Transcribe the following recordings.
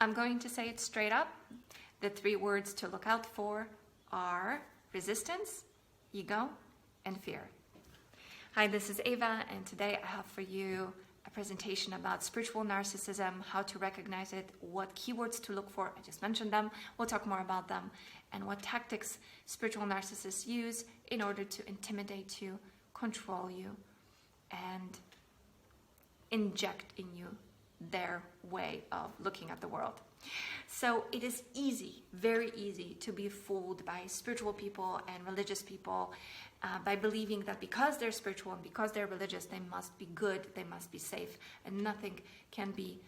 I'm going to say it straight up. The 3 words to look out for are resistance, ego, and fear. Hi, this is Ava, and today I have for you a presentation about spiritual narcissism, how to recognize it, what keywords to look for. I just mentioned them. We'll talk more about them, and what tactics spiritual narcissists use in order to intimidate you, control you, and inject in you their way of looking at the world. So it is easy, very easy, to be fooled by spiritual people and religious people by believing that because they're spiritual and because they're religious, they must be good, they must be safe, and nothing can be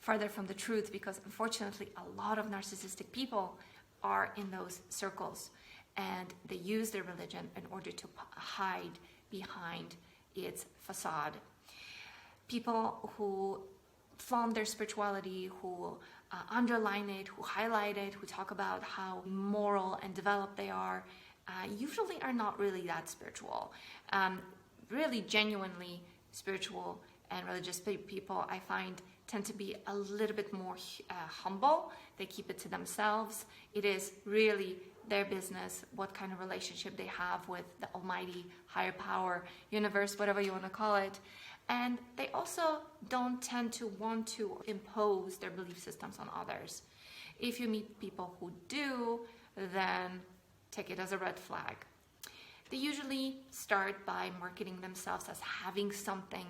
farther from the truth, because unfortunately a lot of narcissistic people are in those circles, and they use their religion in order to hide behind its facade. People who flaunt their spirituality, who underline it, who highlight it, who talk about how moral and developed they are, usually are not really that spiritual. Really genuinely spiritual and religious people, I find, tend to be a little bit more humble. They keep it to themselves. It is really their business what kind of relationship they have with the almighty, higher power, universe, whatever you want to call it. And they also don't tend to want to impose their belief systems on others. If you meet people who do, then take it as a red flag. They usually start by marketing themselves as having something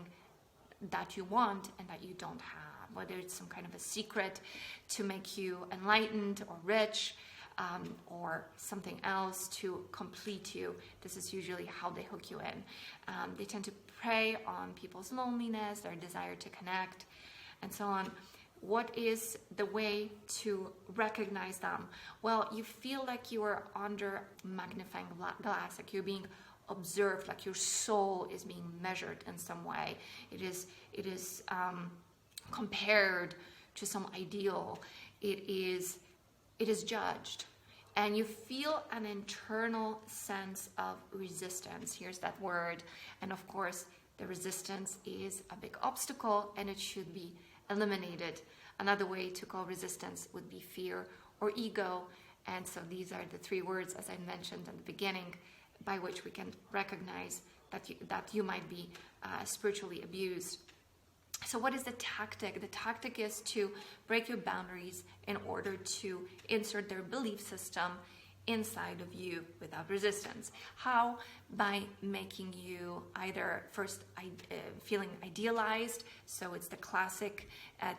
that you want and that you don't have, whether it's some kind of a secret to make you enlightened or rich, or something else to complete you. This is usually how they hook you in. They tend to prey on people's loneliness, their desire to connect, and so on. What is the way to recognize them? Well, you feel like you are under magnifying glass, like you're being observed, like your soul is being measured in some way. It is compared to some ideal. It is judged, and you feel an internal sense of resistance. Here's that word. And of course, the resistance is a big obstacle, and it should be eliminated. Another way to call resistance would be fear or ego. And so these are the 3 words, as I mentioned in the beginning, by which we can recognize that you might be spiritually abused. So what is the tactic? The tactic is to break your boundaries in order to insert their belief system inside of you without resistance. How? By making you either first feeling idealized, so it's the classic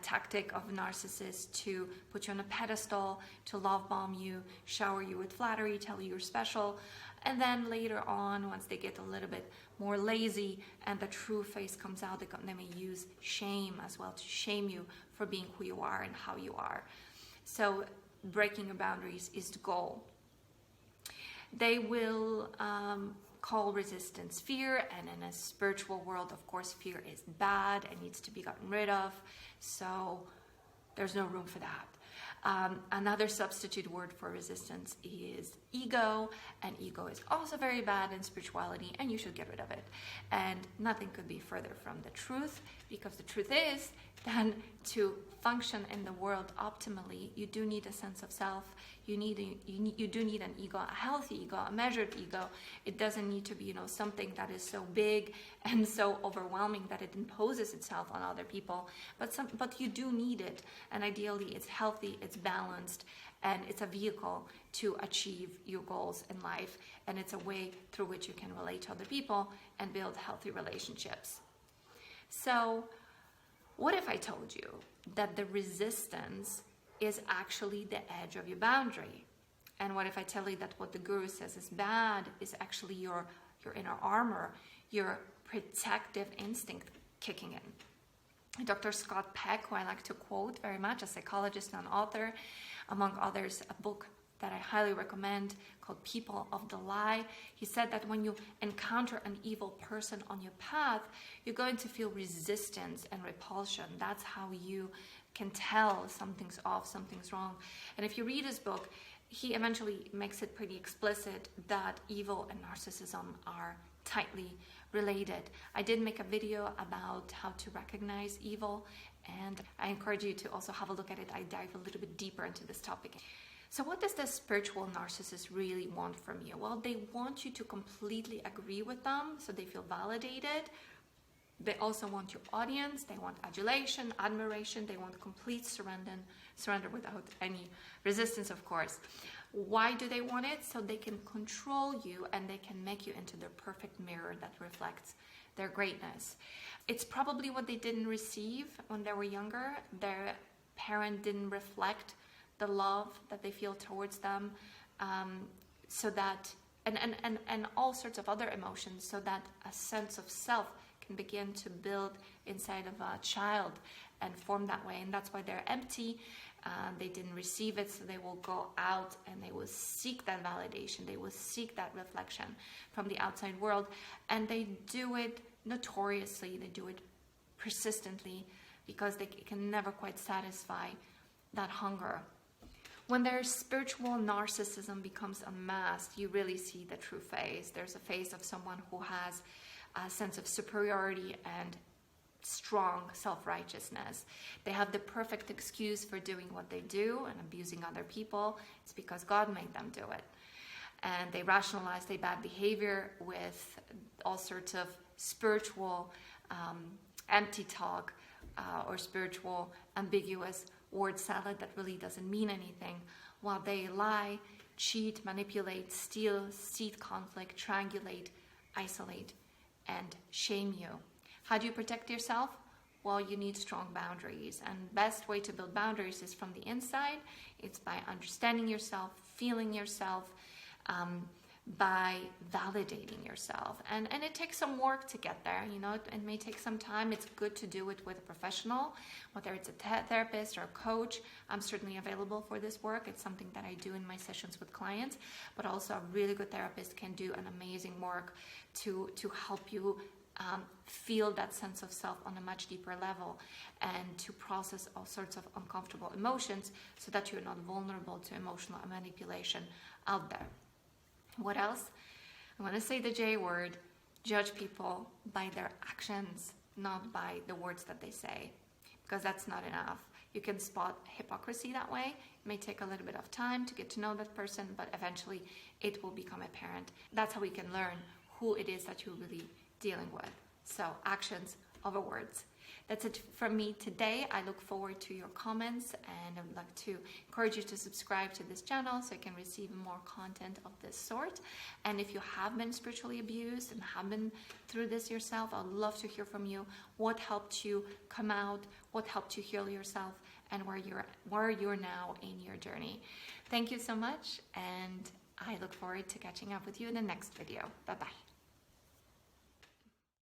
tactic of narcissists to put you on a pedestal, to love bomb you, shower you with flattery, tell you you're special, and then later on, once they get a little bit more lazy and the true face comes out, they may use shame as well to shame you for being who you are and how you are. So breaking your boundaries is the goal. They will call resistance fear, and in a spiritual world, of course, fear is bad and needs to be gotten rid of, so there's no room for that. Another substitute word for resistance is ego, and ego is also very bad in spirituality, and you should get rid of it. And nothing could be further from the truth, because the truth is that to function in the world optimally, you do need a sense of self. You do need an ego, a healthy ego, a measured ego. It doesn't need to be, something that is so big and so overwhelming that it imposes itself on other people. But you do need it, and ideally, it's healthy, it's balanced, and it's a vehicle to achieve your goals in life. And it's a way through which you can relate to other people and build healthy relationships. So, what if I told you that the resistance is actually the edge of your boundary? And what if I tell you that what the guru says is bad is actually your inner armor, your protective instinct kicking in? Dr. Scott Peck, who I like to quote very much, a psychologist and author, among others, a book that I highly recommend called People of the Lie. He said that when you encounter an evil person on your path, you're going to feel resistance and repulsion. That's how you can tell something's off, something's wrong. And if you read his book, he eventually makes it pretty explicit that evil and narcissism are tightly related. I did make a video about how to recognize evil And I encourage you to also have a look at it. I dive a little bit deeper into this topic. So what does the spiritual narcissist really want from you? Well, they want you to completely agree with them so they feel validated. They also want your audience. They want adulation, admiration. They want complete surrender without any resistance, of course. Why do they want it? So they can control you and they can make you into their perfect mirror that reflects their greatness. It's probably what they didn't receive when they were younger. Their parent didn't reflect the love that they feel towards them, so that and all sorts of other emotions, so that a sense of self can begin to build inside of a child and form that way. And that's why they're empty. They didn't receive it, so they will go out and they will seek that validation. They will seek that reflection from the outside world, and they do it notoriously. They do it persistently because they can never quite satisfy that hunger. When their spiritual narcissism becomes unmasked, you really see the true face. There's a face of someone who has a sense of superiority and strong self-righteousness. They have the perfect excuse for doing what they do and abusing other people. It's because God made them do it. And they rationalize their bad behavior with all sorts of spiritual empty talk or spiritual ambiguous word salad that really doesn't mean anything, while they lie, cheat, manipulate, steal, seed conflict, triangulate, isolate, and shame you. How do you protect yourself? Well, you need strong boundaries, and best way to build boundaries is from the inside. It's by understanding yourself, feeling yourself, by validating yourself, and it takes some work to get there. It may take some time. It's good to do it with a professional, whether it's a therapist or a coach. I'm certainly available for this work. It's something that I do in my sessions with clients, but also a really good therapist can do an amazing work to help you feel that sense of self on a much deeper level, and to process all sorts of uncomfortable emotions so that you're not vulnerable to emotional manipulation out there. What else? I'm going to say the J word. Judge people by their actions, not by the words that they say, because that's not enough. You can spot hypocrisy that way. It may take a little bit of time to get to know that person, but eventually it will become apparent. That's how we can learn who it is that you're really dealing with. So actions over words. That's it from me today. I look forward to your comments, and I would like to encourage you to subscribe to this channel so you can receive more content of this sort. And if you have been spiritually abused and have been through this yourself, I'd love to hear from you. What helped you come out? What helped you heal yourself? And where you're now in your journey. Thank you so much, and I look forward to catching up with you in the next video. Bye-bye.